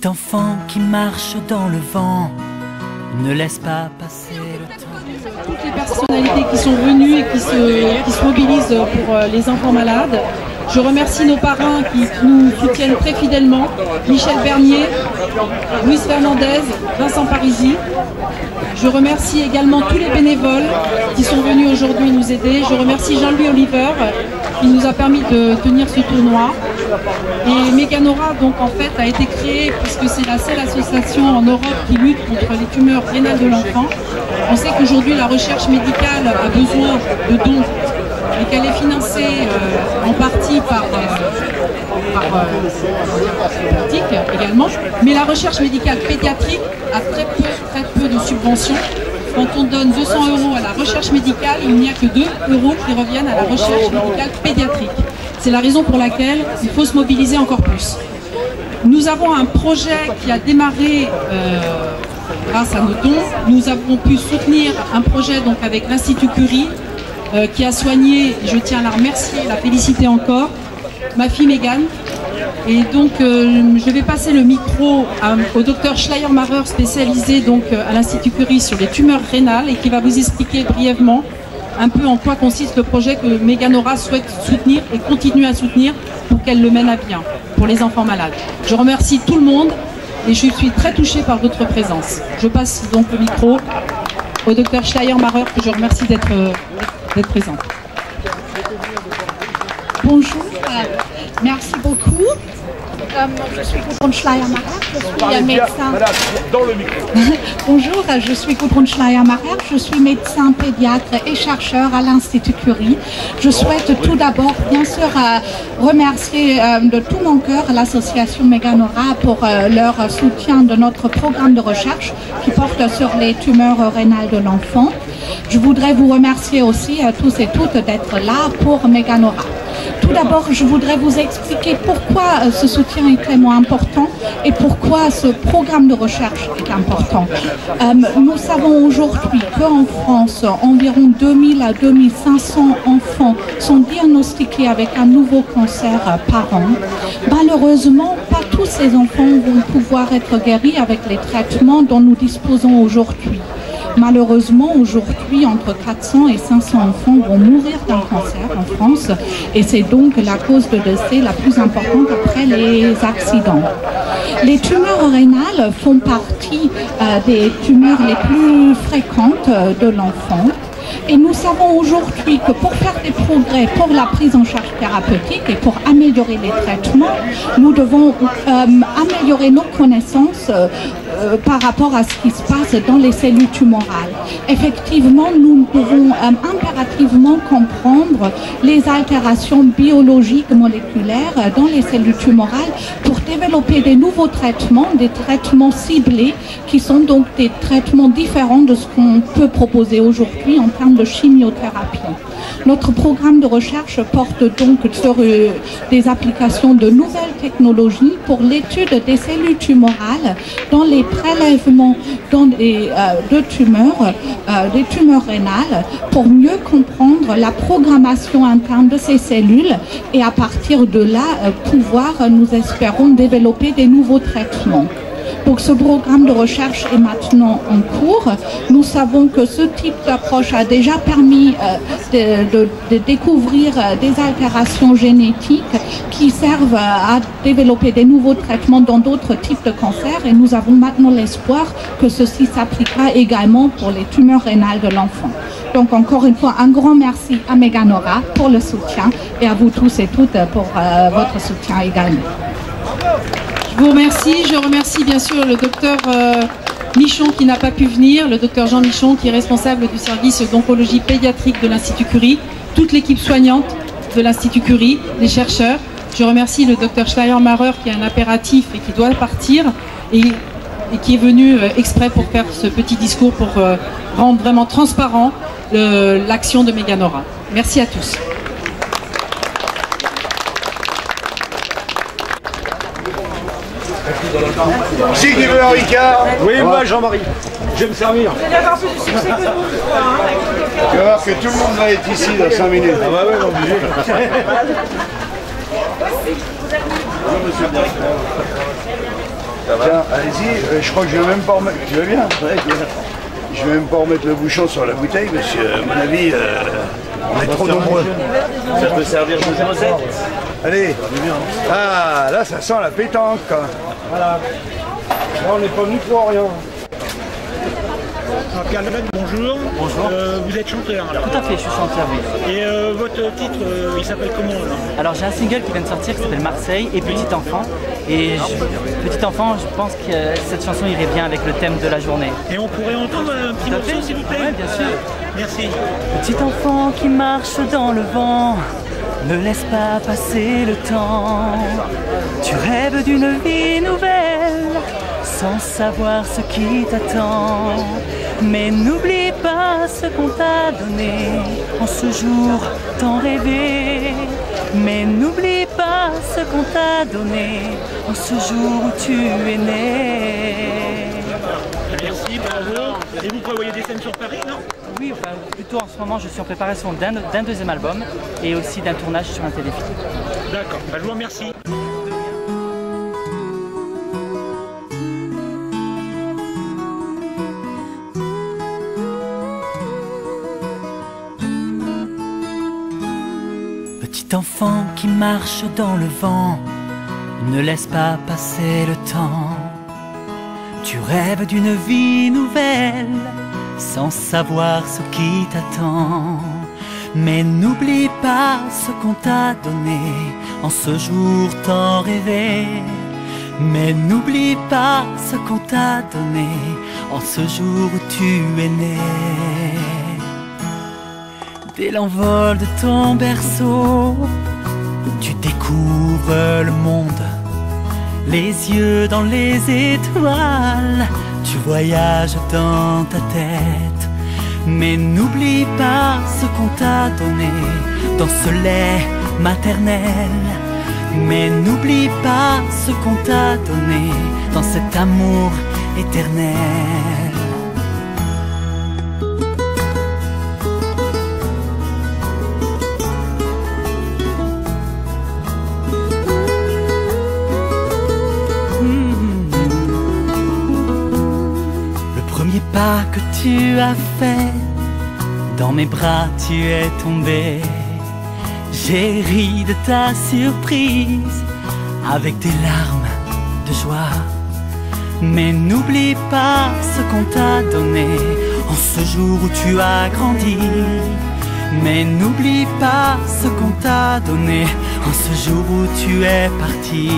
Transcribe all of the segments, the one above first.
Petit enfant qui marche dans le vent, ne laisse pas passer le temps. Toutes les personnalités qui sont venues et qui se mobilisent pour les enfants malades. Je remercie nos parrains qui nous soutiennent très fidèlement, Michel Bernier, Luis Fernandez, Vincent Parisi. Je remercie également tous les bénévoles qui sont venus aujourd'hui nous aider. Je remercie Jean-Louis Oliver qui nous a permis de tenir ce tournoi. Et Meganora donc en fait a été créée puisque c'est la seule association en Europe qui lutte contre les tumeurs rénales de l'enfant. On sait qu'aujourd'hui la recherche médicale a besoin de dons et qu'elle est financée en partie par politique également, mais la recherche médicale pédiatrique a très peu de subventions. Quand on donne 200 € à la recherche médicale, il n'y a que 2 € qui reviennent à la recherche médicale pédiatrique. C'est la raison pour laquelle il faut se mobiliser encore plus. Nous avons un projet qui a démarré grâce à nos dons. Nous avons pu soutenir un projet donc, avec l'Institut Curie qui a soigné, je tiens à la remercier, la féliciter encore, ma fille Mégane. Et donc je vais passer le micro au docteur Schleiermacher, spécialisé donc, à l'Institut Curie sur les tumeurs rénales et qui va vous expliquer brièvement un peu en quoi consiste le projet que Meganora souhaite soutenir et continue à soutenir pour qu'elle le mène à bien pour les enfants malades. Je remercie tout le monde et je suis très touchée par votre présence. Je passe donc le micro au docteur Schleiermacher que je remercie d'être présent. Bonjour, merci beaucoup. Je suis Gudrun Schleiermacher, je suis médecin. Dans le micro. Bonjour, je suis Gudrun Schleiermacher, je suis médecin pédiatre et chercheur à l'Institut Curie. Je souhaite tout d'abord, bien sûr, remercier de tout mon cœur l'association Meganora pour leur soutien de notre programme de recherche qui porte sur les tumeurs rénales de l'enfant. Je voudrais vous remercier aussi tous et toutes d'être là pour Meganora. Tout d'abord, je voudrais vous expliquer pourquoi ce soutien est tellement important et pourquoi ce programme de recherche est important. Nous savons aujourd'hui qu'en France, environ 2000 à 2500 enfants sont diagnostiqués avec un nouveau cancer par an. Malheureusement, pas tous ces enfants vont pouvoir être guéris avec les traitements dont nous disposons aujourd'hui. Malheureusement, aujourd'hui, entre 400 et 500 enfants vont mourir d'un cancer en France et c'est donc la cause de décès la plus importante après les accidents. Les tumeurs rénales font partie des tumeurs les plus fréquentes de l'enfant. Et nous savons aujourd'hui que pour faire des progrès pour la prise en charge thérapeutique et pour améliorer les traitements, nous devons améliorer nos connaissances par rapport à ce qui se passe dans les cellules tumorales. Effectivement, nous devons impérativement comprendre les altérations biologiques moléculaires dans les cellules tumorales pour développer des nouveaux traitements, des traitements ciblés qui sont donc des traitements différents de ce qu'on peut proposer aujourd'hui en termes de chimiothérapie. Notre programme de recherche porte donc sur des applications de nouvelles technologies pour l'étude des cellules tumorales dans les prélèvements de tumeurs, des tumeurs rénales, pour mieux comprendre la programmation interne de ces cellules et à partir de là, pouvoir, nous espérons, développer des nouveaux traitements. Donc ce programme de recherche est maintenant en cours. Nous savons que ce type d'approche a déjà permis de découvrir des altérations génétiques qui servent à développer des nouveaux traitements dans d'autres types de cancers et nous avons maintenant l'espoir que ceci s'appliquera également pour les tumeurs rénales de l'enfant. Donc encore une fois, un grand merci à Meganora pour le soutien et à vous tous et toutes pour votre soutien également. Je vous remercie. Je remercie bien sûr le docteur Michon qui n'a pas pu venir, le docteur Jean Michon qui est responsable du service d'oncologie pédiatrique de l'Institut Curie, toute l'équipe soignante de l'Institut Curie, les chercheurs. Je remercie le docteur Schleiermacher qui a un impératif et qui doit partir et qui est venu exprès pour faire ce petit discours pour rendre vraiment transparent l'action de Meganora. Merci à tous. Qui qui veut un Ricard? Oui, moi Jean-Marie. Je vais me servir. Vous allez avoir plus de succès que nous, je crois. Tu vas voir que tout le monde va être ici dans 5 minutes. Ah bah ouais, obligé. Bonjour monsieur le directeur. Ça va? Tiens, allez-y, je crois que je vais même pas remettre. Tu vas bien? Ouais, je vais même pas remettre le bouchon sur la bouteille parce que, à mon avis, on est trop nombreux. Ça peut servir de recette. Allez. Ah, là, ça sent la pétanque. Voilà. Là, on n'est pas venu pour rien. Alors, Pierre Levesque, bonjour. Bonjour. Vous êtes chanteur alors. Tout à fait, je suis chanteur, oui. Et votre titre, il s'appelle comment alors? Alors j'ai un single qui vient de sortir qui s'appelle Marseille et Petit Enfant. Et Petit Enfant, je pense que cette chanson irait bien avec le thème de la journée. Et on pourrait entendre un petit morceau s'il vous plaît? Oui, bien sûr. Merci. Petit enfant qui marche dans le vent, ne laisse pas passer le temps. Tu rêves d'une vie nouvelle, sans savoir ce qui t'attend. Mais n'oublie pas ce qu'on t'a donné, en ce jour tant rêvé. Mais n'oublie pas ce qu'on t'a donné, en ce jour où tu es né. Merci, bravo. Et vous prévoyez des scènes sur Paris, non? Oui, enfin, plutôt en ce moment, je suis en préparation d'un deuxième album et aussi d'un tournage sur un téléfilm. D'accord, bah, je vous remercie. Petit enfant qui marche dans le vent, ne laisse pas passer le temps. Tu rêves d'une vie nouvelle, sans savoir ce qui t'attend. Mais n'oublie pas ce qu'on t'a donné, en ce jour tant rêvé. Mais n'oublie pas ce qu'on t'a donné, en ce jour où tu es né. Dès l'envol de ton berceau, tu découvres le monde, les yeux dans les étoiles, tu voyages dans ta tête. Mais n'oublie pas ce qu'on t'a donné dans ce lait maternel. Mais n'oublie pas ce qu'on t'a donné dans cet amour éternel. Premier pas que tu as fait, dans mes bras tu es tombé. J'ai ri de ta surprise, avec des larmes de joie. Mais n'oublie pas ce qu'on t'a donné, en ce jour où tu as grandi. Mais n'oublie pas ce qu'on t'a donné, en ce jour où tu es parti.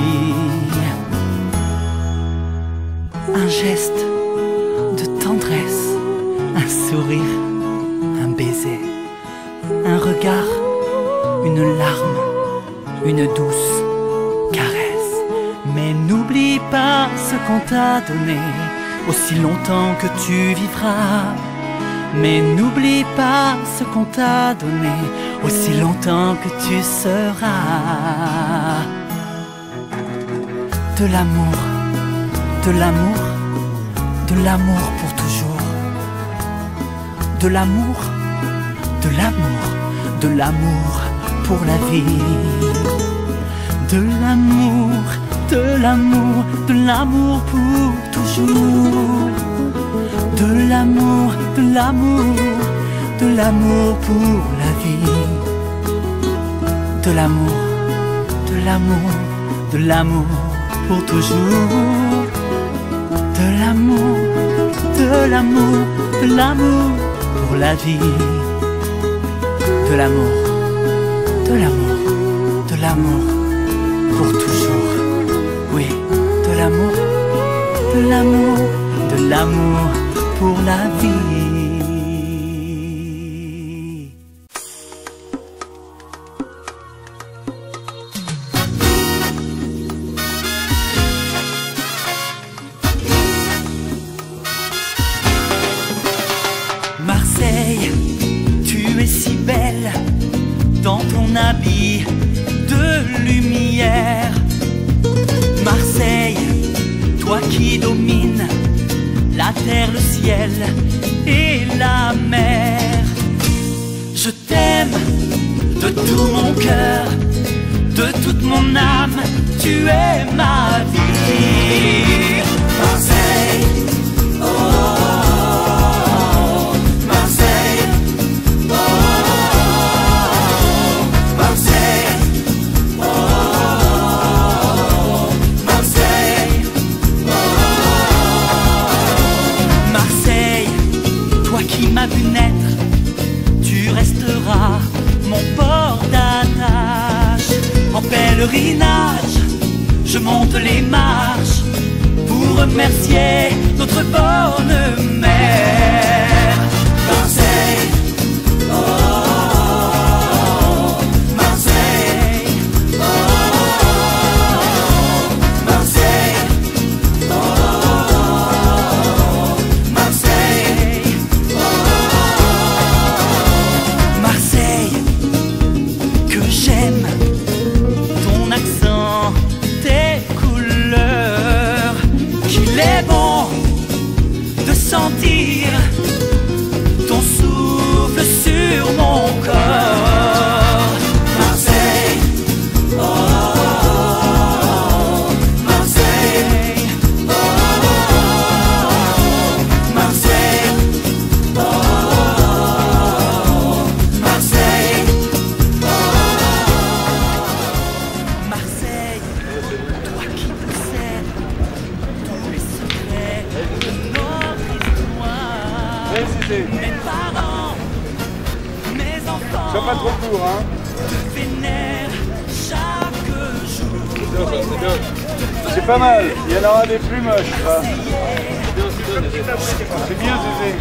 Un geste de tendresse, un sourire, un baiser, un regard, une larme, une douce caresse. Mais n'oublie pas ce qu'on t'a donné, aussi longtemps que tu vivras. Mais n'oublie pas ce qu'on t'a donné, aussi longtemps que tu seras. De l'amour, de l'amour, de l'amour pour toujours. De l'amour, de l'amour, de l'amour pour la vie. De l'amour, de l'amour, de l'amour pour toujours. De l'amour, de l'amour, de l'amour pour la vie. De l'amour, de l'amour, de l'amour pour toujours. De l'amour, de l'amour, de l'amour pour la vie. De l'amour, de l'amour, de l'amour pour toujours. Oui, de l'amour, de l'amour, de l'amour pour la vie. Marseille, tu es si belle dans ton habit de lumière. Marseille, toi qui domines la terre, le ciel et la mer. Je t'aime de tout mon cœur, de toute mon âme, tu es ma vie. sera mon port d'attache. En pèlerinage, je monte les marches pour remercier notre bonne mère. Marseille, oh, Marseille, oh, Marseille, oh, Marseille, oh, Marseille, que j'aime ton accent, tes couleurs, qu'il est bon de sentir ton souffle sur mon corps. Marseille, oh, Marseille, oh, Marseille, oh, Marseille, oh, Marseille, toi qui possèdes tous les secrets de notre histoire. Mes parents, mes enfants, Sois pas trop court, hein. te vénèrent chaque jour. C'est pas mal, il y en aura des plus moches. Là. C'est bien, Zézé.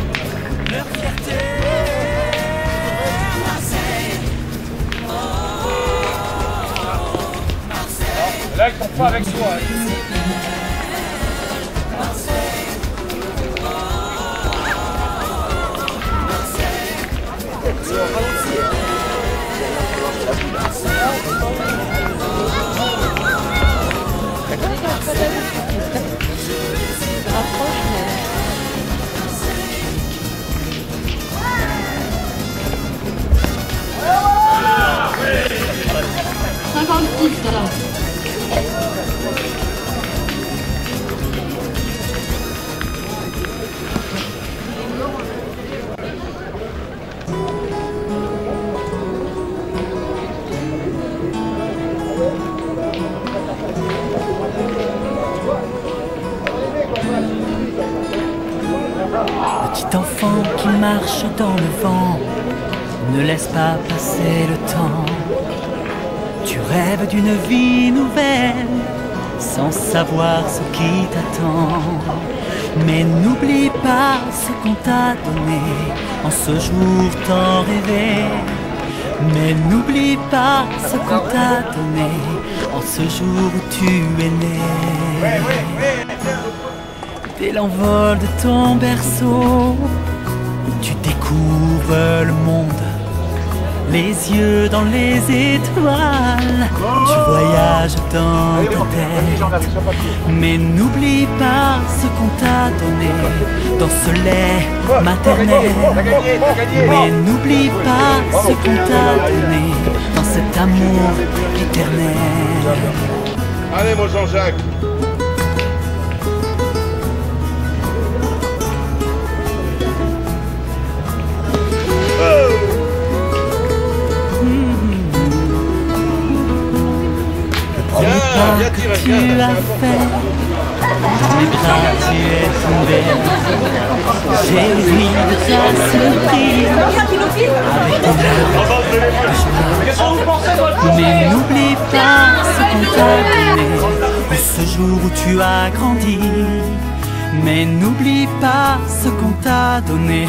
Leur fierté, Marseille, oh, Marseille, Là, ils sont pas avec toi. Petit enfant qui marche dans le vent, ne laisse pas passer le temps. Tu rêves d'une vie nouvelle, sans savoir ce qui t'attend. Mais n'oublie pas ce qu'on t'a donné, en ce jour tant rêvé. Mais n'oublie pas ce qu'on t'a donné, en ce jour où tu es né. Dès l'envol de ton berceau, tu découvres le monde, les yeux dans les étoiles. Tu voyages dans ta tête, mais n'oublie pas ce qu'on t'a donné dans ce lait maternel. Mais n'oublie pas ce qu'on t'a donné dans cet amour éternel. Allez, mon Jean-Jacques. Que tu as fait, mes bras tu es tombé. J'ai ri de ta surprise avec tes larmes. Mais n'oublie pas ce qu'on t'a donné en ce jour où tu as grandi. Mais n'oublie pas ce qu'on t'a donné